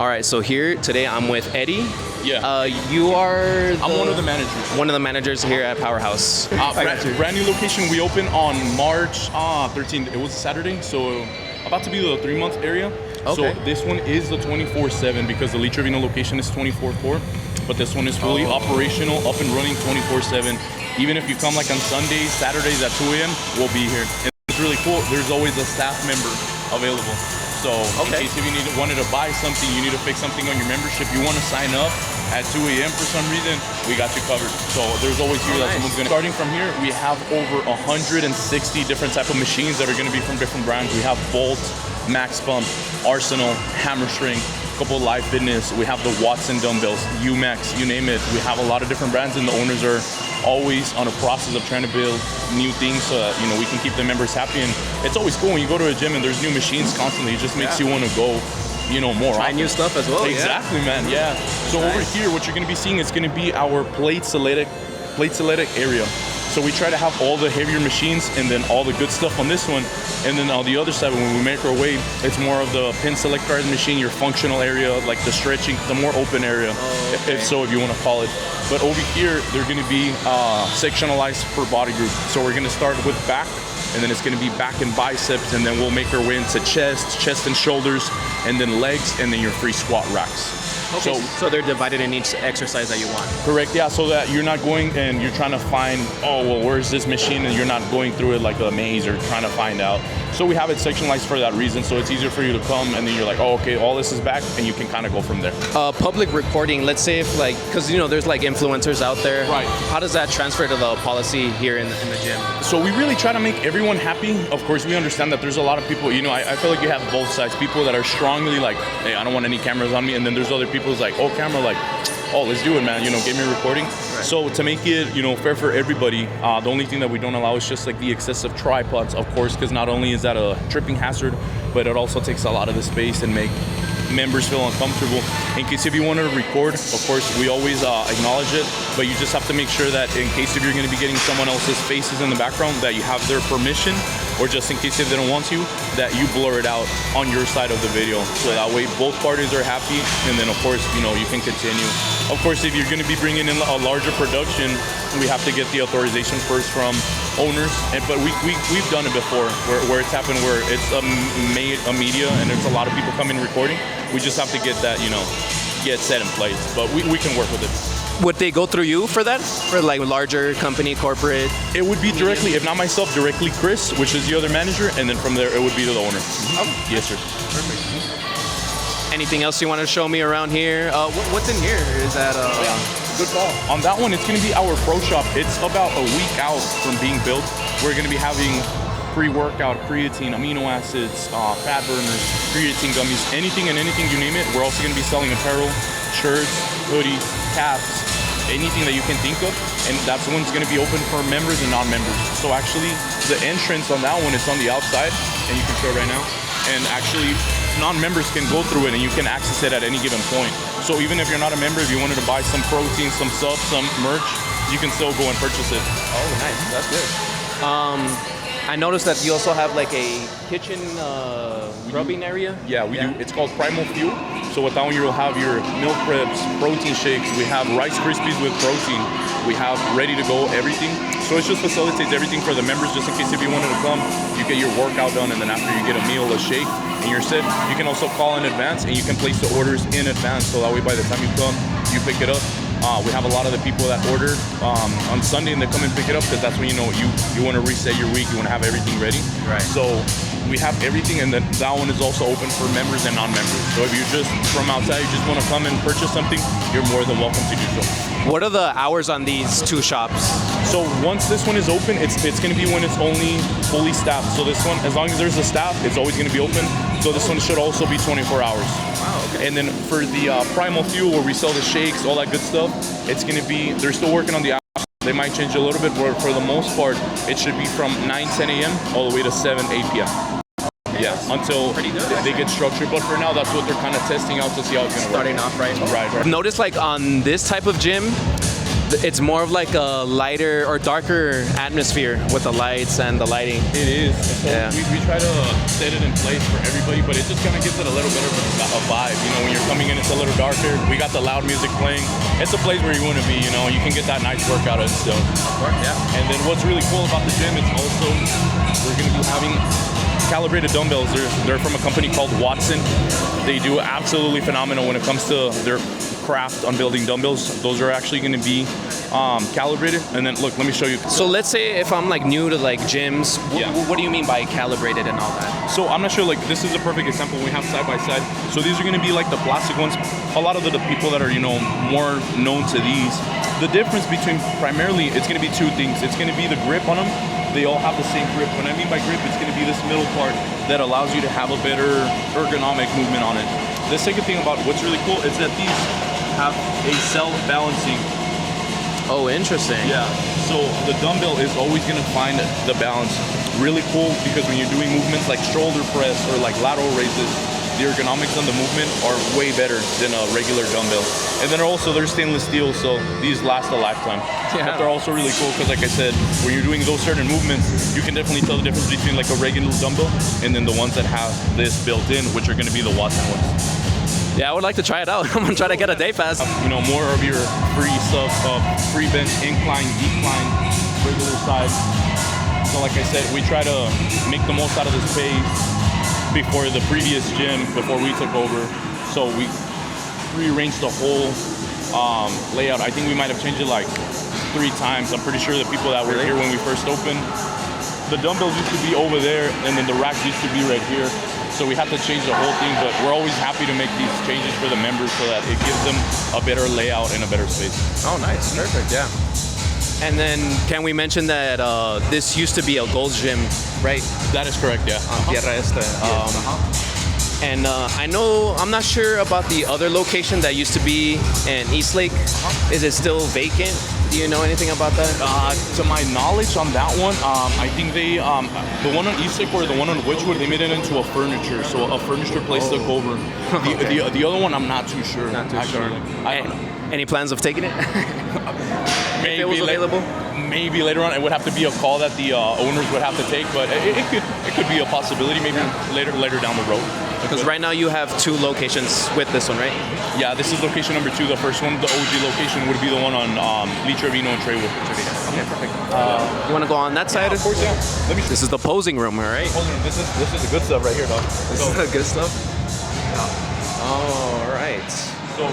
All right, so here today I'm with Eddie. Yeah. You are I'm one of the managers. One of the managers here at Powerhouse. Brand new location. We opened on March 13th. It was a Saturday, so about to be the 3-month area. Okay. So this one is the 24/7 because the Lee Trevino location is 24/4, but this one is fully operational, up and running 24/7. Even if you come like on Sundays, Saturdays at 2 a.m., we'll be here. And it's really cool. There's always a staff member available. So in case if you wanted to buy something, you need to fix something on your membership, you want to sign up at 2 a.m. for some reason, we got you covered. So there's always here that someone's going to. Starting from here, we have over 160 different type of machines that are going to be from different brands. We have Bolt, Max Pump, Arsenal, Hammer String, a couple of Live Fitness. We have the Watson dumbbells, UMax, you name it. We have a lot of different brands, and the owners are always on a process of trying to build new things so that, we can keep the members happy. And it's always cool when you go to a gym and there's new machines constantly. It just makes you want to go, more Try often. new stuff as well. Exactly, man. Yeah. So over here, what you're going to be seeing is going to be our plate select area. So we try to have all the heavier machines and then all the good stuff on this one. And then on the other side, when we make our way, it's more of the pin select card machine, your functional area, like the stretching, the more open area, if you want to call it. But over here, they're going to be sectionalized per body group. So we're going to start with back, and then it's going to be back and biceps, and then we'll make our way into chest and shoulders, and then legs, and then your free squat racks. Okay, so they're divided in each exercise that you want. Correct, yeah, so that you're not going and you're trying to find, where's this machine, and you're not going through it like a maze or trying to find out. So we have it sectionalized for that reason, so it's easier for you to come and then you're like, all this is back, and you can kind of go from there. Public recording, let's say if because there's like influencers out there. Right. How does that transfer to the policy here in the gym? So we really try to make everyone happy. Of course, we understand that there's a lot of people, I feel like you have both sides. People that are strongly like, hey, I don't want any cameras on me, and then there's other people who's like, camera, like, let's do it, man, get me recording. Right. So to make it, fair for everybody, the only thing that we don't allow is just like the excessive tripods, of course, because not only is that a tripping hazard, but it also takes a lot of the space and make members feel uncomfortable. In case if you wanted to record, of course, we always acknowledge it, but you just have to make sure that in case if you're going to be getting someone else's faces in the background, that you have their permission, or just in case if they don't want to, that you blur it out on your side of the video. So that way both parties are happy, and then of course, you can continue. Of course, if you're going to be bringing in a larger production, we have to get the authorization first from owners. But we've done it before, where it's happened, where it's a media and there's a lot of people coming recording. We just have to get that, get set in place. But we can work with it. Would they go through you for that? For like larger company, corporate? It would be directly, if not myself, directly Chris, which is the other manager, and then from there it would be to the owner. Yes, sir. Perfect. Anything else you want to show me around here? What's in here? Is that good call. On that one, it's going to be our pro shop. It's about a week out from being built. We're going to be having pre-workout, creatine, amino acids, fat burners, creatine gummies, anything and anything, you name it. We're also going to be selling apparel, shirts, hoodies, caps, anything that you can think of. And that's one's going to be open for members and non-members. So actually, the entrance on that one is on the outside, and you can show it right now. And actually, non-members can go through it, and you can access it at any given point. So even if you're not a member, if you wanted to buy some protein, some subs, some merch, you can still go and purchase it. Oh, nice. That's good. I noticed that you also have like a kitchen rubbing area. Yeah, we do. It's called Primal Fuel. So with that one, you'll have your meal preps, protein shakes. We have Rice Krispies with protein. We have ready to go everything. So it just facilitates everything for the members, just in case if you wanted to come, you get your workout done, and then after you get a meal, a shake, and you're set. You can also call in advance, and you can place the orders in advance. So that way, by the time you come, you pick it up. We have a lot of the people that order on Sunday, and they come and pick it up because that's when you want to reset your week. You want to have everything ready. Right. So we have everything, and then that one is also open for members and non-members. So if you're just from outside, you just want to come and purchase something, you're more than welcome to do so. What are the hours on these two shops? So once this one is open, it's going to be when it's only fully staffed. So this one, as long as there's a staff, it's always going to be open. So this one should also be 24 hours. Wow, okay. And then for the Primal Fuel, where we sell the shakes, all that good stuff, it's going to be, they're still working on the hours. They might change a little bit, but for the most part, it should be from 9, 10 a.m. all the way to 7, 8 p.m. Yeah, until they get structured. But for now, that's what they're kind of testing out to see how it's going to work. Starting off, right? Right. I've noticed like on this type of gym, it's more of like a lighter or darker atmosphere with the lights and the lighting. It is. So Yeah. we try to set it in place for everybody, but it just kind of gives it a little bit of a vibe. You know, when you're coming in, it's a little darker. We got the loud music playing. It's a place where you want to be. You know, you can get that nice workout in still. Of course, yeah. And then what's really cool about the gym is also we're going to be having calibrated dumbbells. They're from a company called Watson. They do absolutely phenomenal when it comes to their craft on building dumbbells. Those are actually going to be calibrated. And then look, let me show you. So let's say if I'm like new to like gyms, Yeah. what do you mean by calibrated and all that? So I'm not sure, like this is a perfect example we have side by side. So these are going to be like the plastic ones. A lot of the people that are, you know, more known to these, the difference between primarily, it's going to be two things. It's going to be the grip on them. They all have the same grip. When I mean by grip, it's going to be this middle part that allows you to have a better ergonomic movement on it. The second thing about what's really cool is that these have a self-balancing. Oh, interesting. Yeah, so the dumbbell is always gonna find the balance. Really cool because when you're doing movements like shoulder press or like lateral raises, the ergonomics on the movement are way better than a regular dumbbell. And then also they're stainless steel, so these last a lifetime. Yeah. But they're also really cool because like I said, when you're doing those certain movements, you can definitely tell the difference between like a regular dumbbell and then the ones that have this built in, which are gonna be the Watson ones. Yeah, I would like to try it out. I'm gonna try to get a day pass. You know, more of your free stuff, free bench, incline, decline, regular side. So like I said, we try to make the most out of this space before the previous gym, before we took over. So we rearranged the whole layout. I think we might have changed it like 3 times. I'm pretty sure the people that were here when we first opened, the dumbbells used to be over there and then the racks used to be right here. So we had to change the whole thing, but we're always happy to make these changes for the members so that it gives them a better layout and a better space. Oh, nice. Perfect, yeah. And then can we mention that this used to be a Gold's Gym, right? That is correct, yeah. On Tierra Este. And I know, I'm not sure about the other location that used to be in Eastlake. Is it still vacant? Do you know anything about that? To my knowledge on that one, I think they, the one on Eastlake or the one on Witchwood, they made it into a furniture, so a furniture place took over. The other one, I'm not too sure. Not too actually. sure. I don't know. Any plans of taking it? Maybe if it was available? Maybe later on, it would have to be a call that the owners would have to take, but it could be a possibility. Maybe later down the road. Because right now you have 2 locations with this one, right? Yeah, this is location number 2. The first one, the OG location, would be the one on Lee Trevino and Treywood. Okay, perfect. You want to go on that side? Of course, yeah. Let me. This is the posing room, all right? This is the good stuff right here, dog. This is the good stuff. All right. So,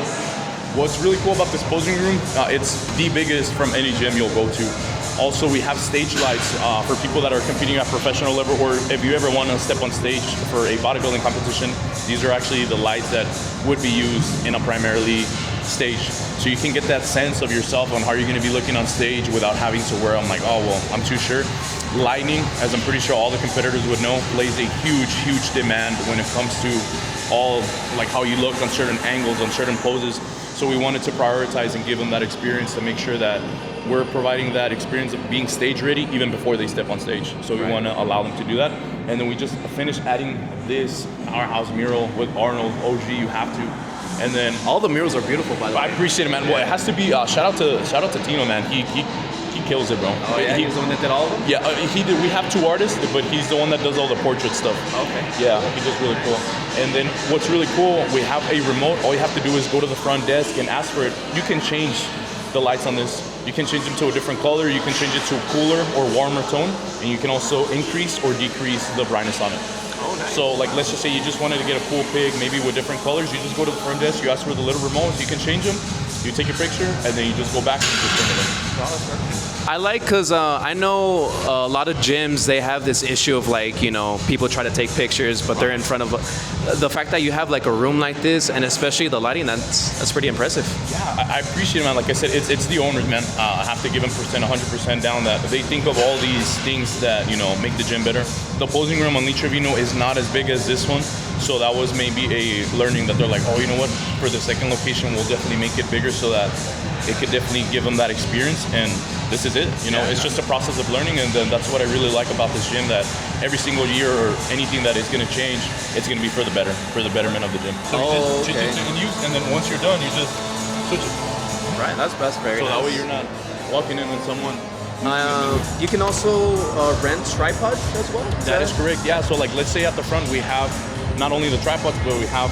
what's really cool about this posing room, it's the biggest from any gym you'll go to. Also, we have stage lights for people that are competing at professional level, or if you ever want to step on stage for a bodybuilding competition, these are actually the lights that would be used in a primarily stage. So you can get that sense of yourself on how you're going to be looking on stage without having to wear, I'm like, oh, well, I'm too sure. Lighting, as I'm pretty sure all the competitors would know, plays a huge demand when it comes to all, like how you look on certain angles, on certain poses. So we wanted to prioritize and give them that experience to make sure that we're providing that experience of being stage ready even before they step on stage. So we want to allow them to do that. And then we just finished adding this Powerhouse mural with Arnold, OG, you have to. And then All the murals are beautiful, by the way. I appreciate it, man. Well, it has to be shout out to Tino, man. He kills it, bro. Oh yeah, he's the one that did all of them? Yeah, he did. We have 2 artists, but he's the one that does all the portrait stuff. Okay. Yeah, he does really cool. And then what's really cool, we have a remote. All you have to do is go to the front desk and ask for it. You can change the lights on this. You can change them to a different color. You can change it to a cooler or warmer tone, and you can also increase or decrease the brightness on it. Oh, nice. So, like, let's just say you just wanted to get a cool pig, maybe with different colors. You just go to the front desk. You ask for the little remotes. You can change them. You take a picture, and then you just go back and you just bring it in. I like because I know a lot of gyms, they have this issue of like, you know, people try to take pictures, but they're in front of the fact that you have like a room like this, and especially the lighting, that's pretty impressive. Yeah, I appreciate it, man. Like I said, it's the owners, man. I have to give them 100% down that they think of all these things that, you know, make the gym better. The posing room on Lee Trevino is not as big as this one, so that was maybe a learning that they're like, oh, you know what? For the second location, we'll definitely make it bigger so that it could definitely give them that experience. And this is it, you know, it's just a process of learning, and then that's what I really like about this gym, that every single year or anything that is going to change, it's going to be for the better, for the betterment of the gym. So okay. and then once you're done, you just switch it. Right, that's very So nice. that way you're not walking in on someone. You can also rent tripods as well? That is correct, yeah. So like, let's say at the front we have not only the tripods, but we have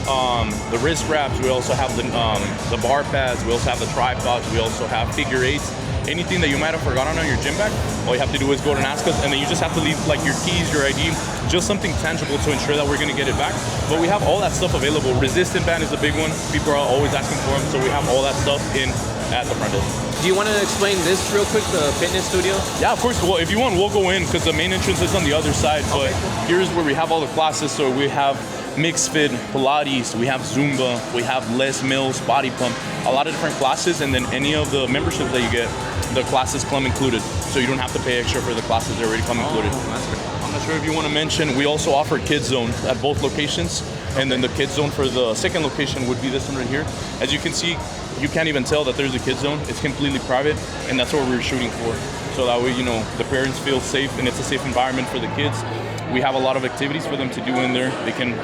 the wrist wraps. We also have the bar pads. We also have the tripods. We also have figure eights. Anything that you might have forgotten on your gym bag, all you have to do is go and ask us, and then you just have to leave like your keys, your ID, just something tangible to ensure that we're gonna get it back. But we have all that stuff available. Resistant band is a big one. People are always asking for them, so we have all that stuff in at the front desk. Do you want to explain this real quick, the fitness studio? Yeah, of course. Well, if you want, we'll go in because the main entrance is on the other side. But here's where we have all the classes. So we have mixed fit, Pilates, we have Zumba, we have Les Mills, body pump, a lot of different classes. And then any of the memberships that you get, the classes come included. So you don't have to pay extra for the classes. They already come included. That's great. I'm not sure if you want to mention, we also offer Kids Zone at both locations. And then the Kids Zone for the second location would be this one right here. As you can see, you can't even tell that there's a Kids Zone. It's completely private, and that's what we're shooting for. So that way, you know, the parents feel safe and it's a safe environment for the kids. We have a lot of activities for them to do in there. They can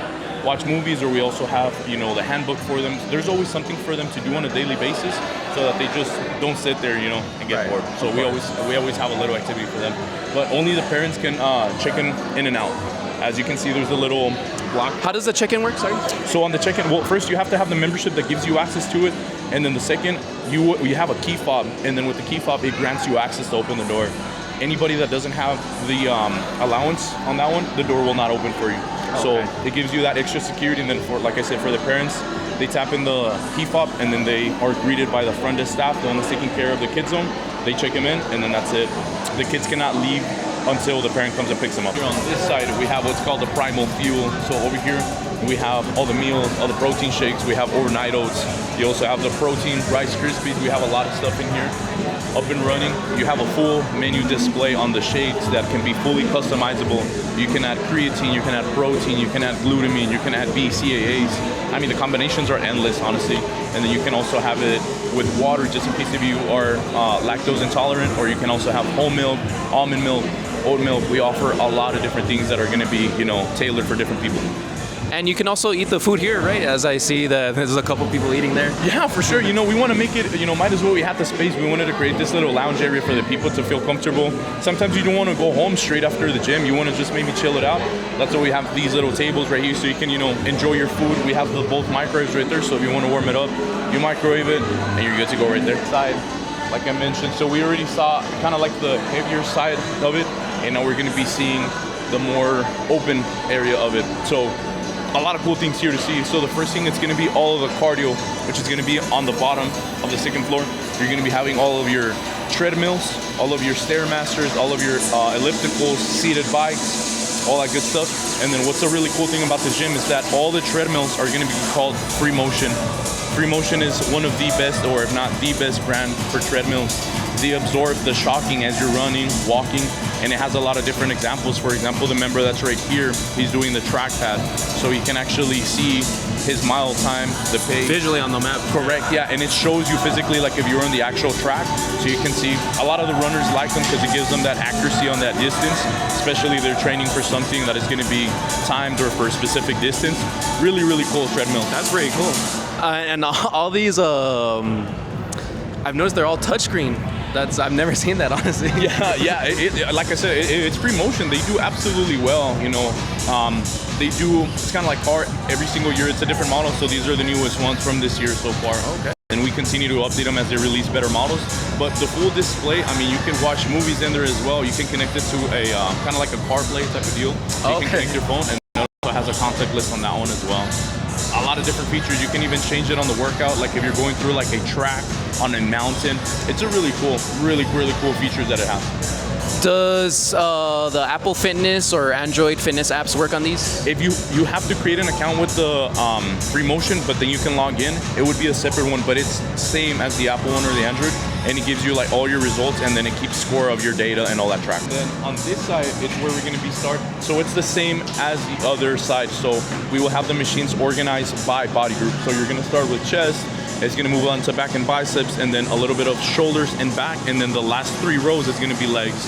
watch movies, or we also have, you know, the handbook for them. There's always something for them to do on a daily basis so that they just don't sit there, you know, and get bored. So we always have a little activity for them. But only the parents can check in and out. As you can see, there's a little block. How does the check-in work? Sorry. So on the check-in, well, first you have to have the membership that gives you access to it, and then the second, you have a key fob, and then with the key fob, it grants you access to open the door. Anybody that doesn't have the allowance on that one, the door will not open for you. So it gives you that extra security, and then for, like I said, for the parents, they tap in the key fob, and then they are greeted by the front desk staff, the one that's taking care of the kids zone. They check them in, and then that's it. The kids cannot leave until the parent comes and picks them up. Here on this side, we have what's called the primal fuel. So over here, we have all the meals, all the protein shakes. We have overnight oats. You also have the protein Rice Krispies. We have a lot of stuff in here. Up and running. You have a full menu display on the shakes that can be fully customizable. You can add creatine, you can add protein, you can add glutamine, you can add BCAAs. I mean, the combinations are endless, honestly. And then you can also have it with water, just in case if you are lactose intolerant, or you can also have whole milk, almond milk, oat milk. We offer a lot of different things that are going to be, you know, tailored for different people. And you can also eat the food here, right? As I see that there's a couple people eating there. Yeah, for sure. You know, we want to make it, you know, might as well, we have the space. We wanted to create this little lounge area for the people to feel comfortable. Sometimes you don't want to go home straight after the gym. You want to just maybe chill it out. That's why we have these little tables right here so you can, you know, enjoy your food. We have the both microwaves right there. So if you want to warm it up, you microwave it and you're good to go right there. Side, like I mentioned. So we already saw kind of like the heavier side of it. And now we're going to be seeing the more open area of it. So a lot of cool things here to see. So the first thing, it's going to be all of the cardio, which is going to be on the bottom of the second floor. You're going to be having all of your treadmills, all of your Stairmasters, all of your ellipticals, seated bikes, all that good stuff. And then what's a really cool thing about the gym is that all the treadmills are going to be called Free Motion. Free Motion is one of the best, or if not the best brand for treadmills. They absorb the shocking as you're running, walking, and it has a lot of different examples. For example, the member that's right here, he's doing the track pad, so he can actually see his mile time, the pace. Visually on the map. Correct, yeah, and it shows you physically, like if you're on the actual track, so you can see. A lot of the runners like them because it gives them that accuracy on that distance, especially if they're training for something that is going to be timed or for a specific distance. Really, really cool treadmill. That's pretty cool. And all these, I've noticed they're all touchscreen. I've never seen that, honestly. Yeah. Like I said, it's Free Motion. They do absolutely well. You know, they do. It's kind of like car. Every single year, it's a different model. So these are the newest ones from this year so far. Okay. And we continue to update them as they release better models. But the full display, I mean, you can watch movies in there as well. You can connect it to a kind of like a CarPlay type of deal. So you can connect your phone, and it also has a contact list on that one as well. A lot of different features. You can even change it on the workout, like if you're going through like a track on a mountain. It's a really cool features that it has. Does the Apple Fitness or Android Fitness apps work on these? If you have to create an account with the Free Motion, but then you can log in. It would be a separate one, but it's same as the Apple one or the Android, and it gives you like all your results, and then it keeps score of your data and all that track. Then on this side, it's where we're going to be starting. So it's the same as the other side. So we will have the machines organized by body group. So you're going to start with chest. It's going to move on to back and biceps, and then a little bit of shoulders and back, and then the last 3 rows is going to be legs.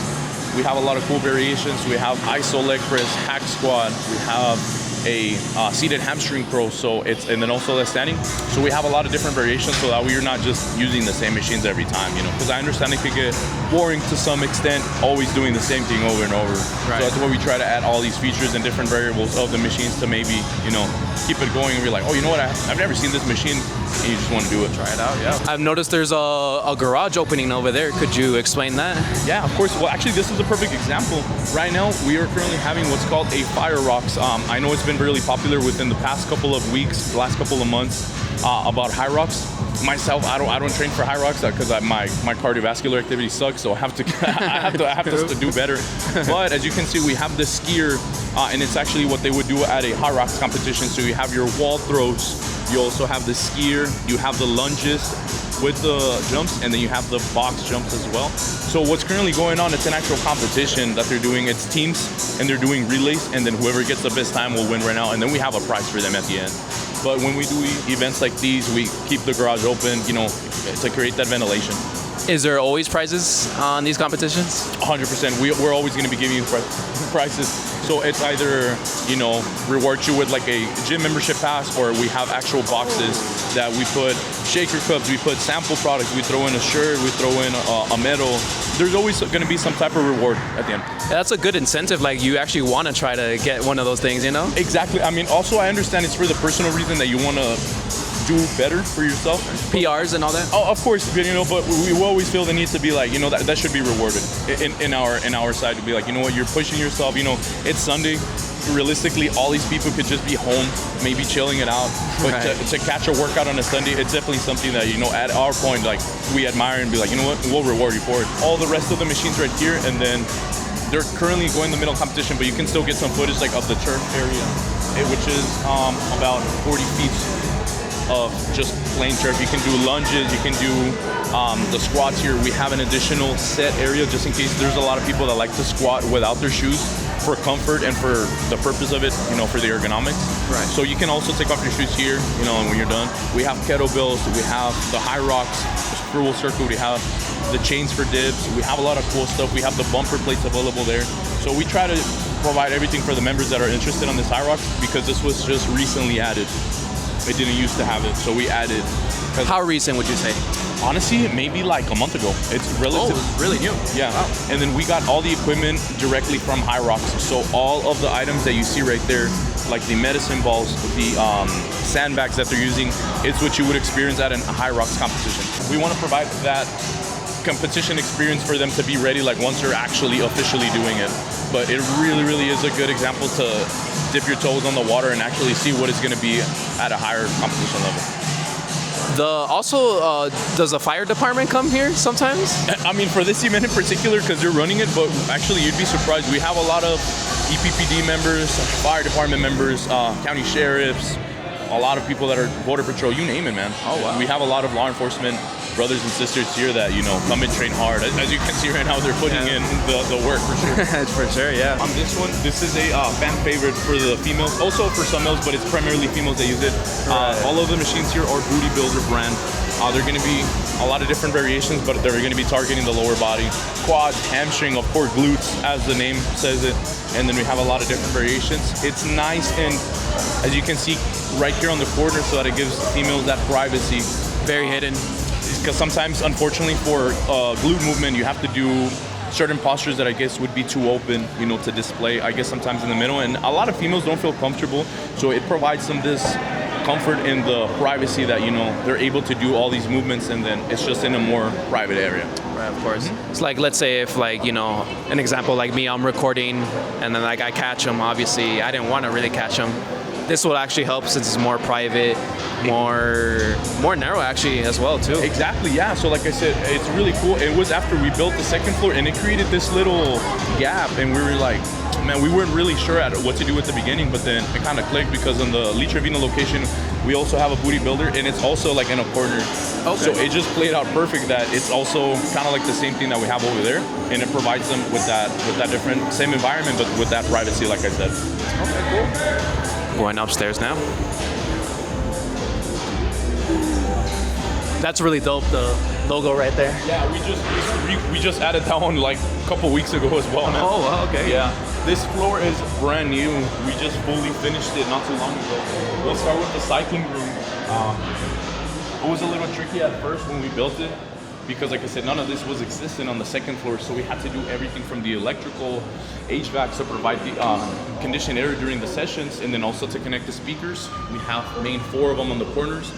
We have a lot of cool variations. We have iso leg press, hack squat. We have a seated hamstring curl, and then also the standing. So we have a lot of different variations so that we're not just using the same machines every time, because I understand it could get boring to some extent, always doing the same thing over and over. Right. So that's why we try to add all these features and different variables of the machines to maybe, keep it going and be like, oh, you know what, I've never seen this machine, and you just want to do it. Try it out, yeah. I've noticed there's a garage opening over there. Could you explain that? Yeah, of course. Well, actually, this is a perfect example. Right now, we are currently having what's called a Fire Rocks. I know it's been really popular within the past couple of weeks, the last couple of months, about high rocks. Myself, I don't train for high rocks because my cardiovascular activity sucks, so I have to I have to do better. But as you can see, we have the skier, and it's actually what they would do at a high rocks competition. So you have your wall throws, you also have the skier, you have the lunges with the jumps, and then you have the box jumps as well. So what's currently going on, it's an actual competition that they're doing. It's teams, and they're doing relays, and then whoever gets the best time will win right now, and then we have a prize for them at the end. But when we do events like these, we keep the garage open, to create that ventilation. Is there always prizes on these competitions? 100%. We're always going to be giving you prizes. So it's either, reward you with like a gym membership pass, or we have actual boxes that we put shaker cups, we put sample products, we throw in a shirt, we throw in a medal. There's always going to be some type of reward at the end. Yeah, that's a good incentive. Like, you actually want to try to get one of those things, Exactly. I mean, also I understand it's for the personal reason that you want to do better for yourself. PRs and all that? Oh, of course, but we always feel the need to be like, that should be rewarded in our side, to be like, you're pushing yourself, it's Sunday. Realistically, all these people could just be home, maybe chilling it out. But right. to catch a workout on a Sunday, it's definitely something that, at our point, like, we admire and be like, what, we'll reward you for it. All the rest of the machines right here, and then they're currently going the middle competition, but you can still get some footage like of the turf area, which is about 40 feet of just plain turf. You can do lunges, you can do the squats here. We have an additional set area just in case there's a lot of people that like to squat without their shoes for comfort and for the purpose of it, for the ergonomics. Right. So you can also take off your shoes here, and when you're done. We have kettlebells, we have the high rocks, the scroll circle, we have the chains for dips. We have a lot of cool stuff. We have the bumper plates available there. So we try to provide everything for the members that are interested on this high rocks, because this was just recently added. It didn't used to have it, so we added. How recent would you say? Honestly, maybe like a month ago. It's relative. Oh, really new. Yeah. Wow. And then we got all the equipment directly from High Rocks. So all of the items that you see right there, like the medicine balls, the sandbags that they're using, it's what you would experience at a High Rocks competition. We want to provide that competition experience for them to be ready, like once they're actually officially doing it. But it really, really is a good example to dip your toes on the water and actually see what it's going to be at a higher competition level. Does the fire department come here sometimes? I mean, for this event in particular, because they're running it, but actually you'd be surprised. We have a lot of EPPD members, fire department members, county sheriffs, a lot of people that are border patrol, you name it, man. Oh, wow. We have a lot of law enforcement brothers and sisters here that, come and train hard. As you can see right now, they're putting in the work for sure. For sure, yeah. On this one, this is a fan favorite for the females, also for some males, but it's primarily females that use it. Right. All of the machines here are Booty Builder brand. They're going to be a lot of different variations, but they're going to be targeting the lower body, quads, hamstring, of course, glutes, as the name says it. And then we have a lot of different variations. It's nice, and as you can see right here on the corner, so that it gives females that privacy. Very hidden. Because sometimes, unfortunately, for glute movement, you have to do certain postures that I guess would be too open, to display, I guess sometimes in the middle. And a lot of females don't feel comfortable, so it provides them this comfort in the privacy that, they're able to do all these movements, and then it's just in a more private area. Right, of course. It's like, let's say if an example like me, I'm recording and then I catch them, obviously I didn't want to really catch them. This will actually help since it's more private, more narrow actually as well too. Exactly, yeah. So like I said, it's really cool. It was after we built the second floor, and it created this little gap, and we were like, man, we weren't really sure at what to do at the beginning, but then it kind of clicked, because on the Lee Trevino location, we also have a booty builder, and it's also like in a corner. Okay. So it just played out perfect that it's also kind of like the same thing that we have over there, and it provides them with that different, same environment, but with that privacy, like I said. Okay, cool. Going upstairs now. That's really dope, the logo right there. Yeah, we just added that one like a couple weeks ago as well, man. Oh, okay. Yeah. This floor is brand new. We just fully finished it not too long ago. We'll start with the cycling room. It was a little tricky at first when we built it because, like I said, none of this was existing on the second floor, so we had to do everything from the electrical, HVAC to provide the conditioned air during the sessions, and then also to connect the speakers. We have main 4 of them on the corners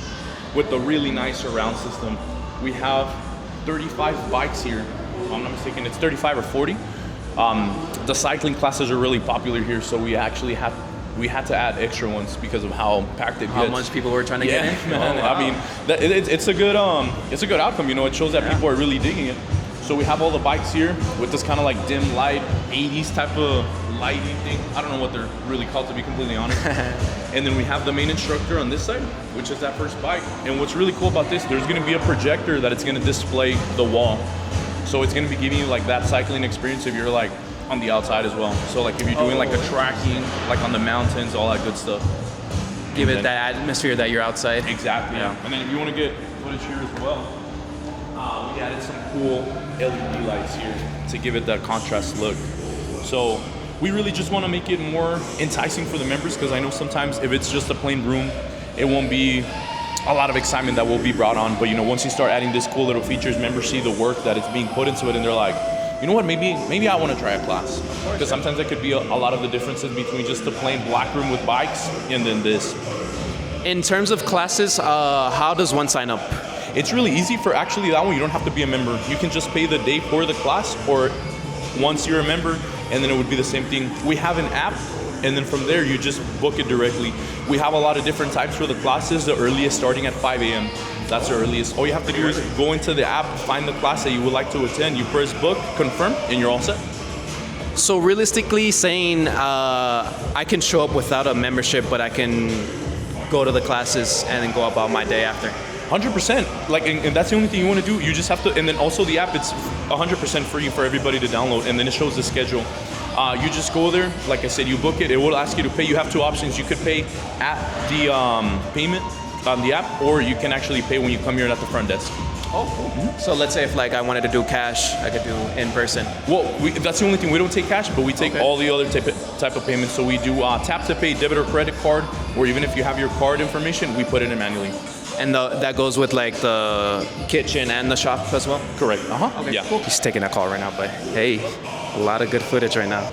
with a really nice surround system. We have 35 bikes here. If I'm not mistaken, it's 35 or 40. The cycling classes are really popular here, so we actually had to add extra ones because of how packed it gets. How much people were trying to get in? Man. I mean, it's a good outcome. You know, it shows that people are really digging it. So we have all the bikes here with this kind of like dim light, 80s type of lighting thing. I don't know what they're really called, to be completely honest. And then we have the main instructor on this side, which is that first bike. And what's really cool about this, there's going to be a projector that it's going to display the wall. So it's going to be giving you like that cycling experience if you're like on the outside as well. So like if you're doing like a tracking, like on the mountains, all that good stuff. Give it that atmosphere that you're outside. Exactly. Yeah. And then if you want to get footage here as well, we added some cool LED lights here to give it that contrast look. So we really just want to make it more enticing for the members, because I know sometimes if it's just a plain room, it won't be a lot of excitement that will be brought on. But you know, once you start adding these cool little features, members see the work that is being put into it, and they're like, you know what, maybe I want to try a class. Because sometimes there could be a lot of the differences between just the plain black room with bikes and then this. In terms of classes, how does one sign up? It's really easy for actually that one. You don't have to be a member. You can just pay the day for the class, or once you're a member, and then it would be the same thing. We have an app, and then from there you just book it directly. We have a lot of different types for the classes. The earliest starting at 5 a.m. That's the earliest. All you have to do is go into the app, find the class that you would like to attend. You press book, confirm, and you're all set. So realistically saying, I can show up without a membership, but I can go to the classes and then go about my day after. 100%. Like, and that's the only thing you want to do. You just have to, and then also the app, it's 100% free for everybody to download, and then it shows the schedule. You just go there, like I said, you book it. It will ask you to pay. You have 2 options. You could pay at the payment on the app, or you can actually pay when you come here at the front desk. Oh, cool. Mm-hmm. So let's say if like I wanted to do cash, I could do in person. Well, that's the only thing. We don't take cash, but we take all the other type of payments. So we do tap to pay, debit or credit card, or even if you have your card information, we put it in manually. And that goes with like the kitchen and the shop as well? Correct. Okay, Yeah. Cool. He's taking a call right now, but hey, a lot of good footage right now.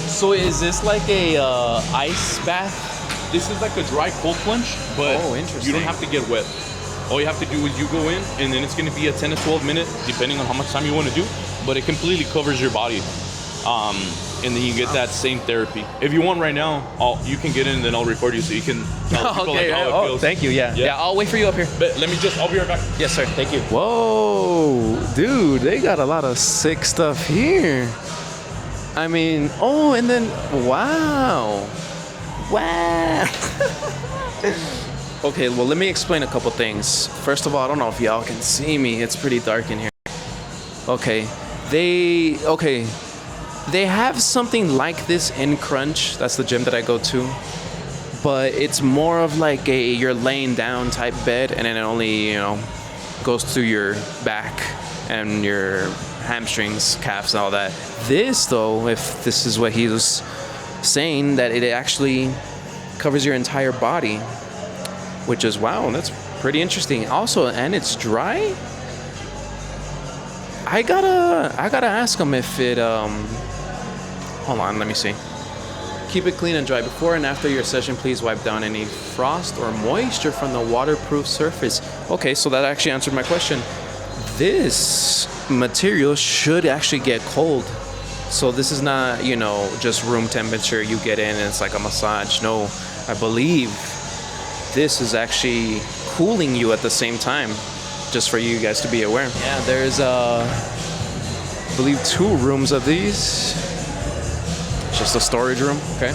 So is this like a ice bath? This is like a dry cold plunge, but interesting. You don't have to get wet. All you have to do is you go in, and then it's going to be a 10 to 12 minute, depending on how much time you want to do, but it completely covers your body. And then you get that same therapy. If you want right now, you can get in, and then I'll record you so you can tell people like how it feels. Thank you. Yeah, I'll wait for you up here. But I'll be right back. Yes, sir. Thank you. Whoa, dude, they got a lot of sick stuff here. I mean, and then, wow. Okay, well, let me explain a couple things. First of all, I don't know if y'all can see me. It's pretty dark in here. Okay, they have something like this in Crunch. That's the gym that I go to. But it's more of like you're laying down type bed, and then it only, goes through your back and your hamstrings, calves, and all that. This, though, if this is what he was saying, that it actually covers your entire body, which is, wow, that's pretty interesting. Also, and it's dry. I gotta ask him if it hold on, let me see. Keep it clean and dry. Before and after your session, please wipe down any frost or moisture from the waterproof surface. Okay, so that actually answered my question. This material should actually get cold. So this is not, just room temperature. You get in and it's like a massage. No, I believe this is actually cooling you at the same time, just for you guys to be aware. Yeah, there's, I believe, 2 rooms of these. It's just a storage room, okay?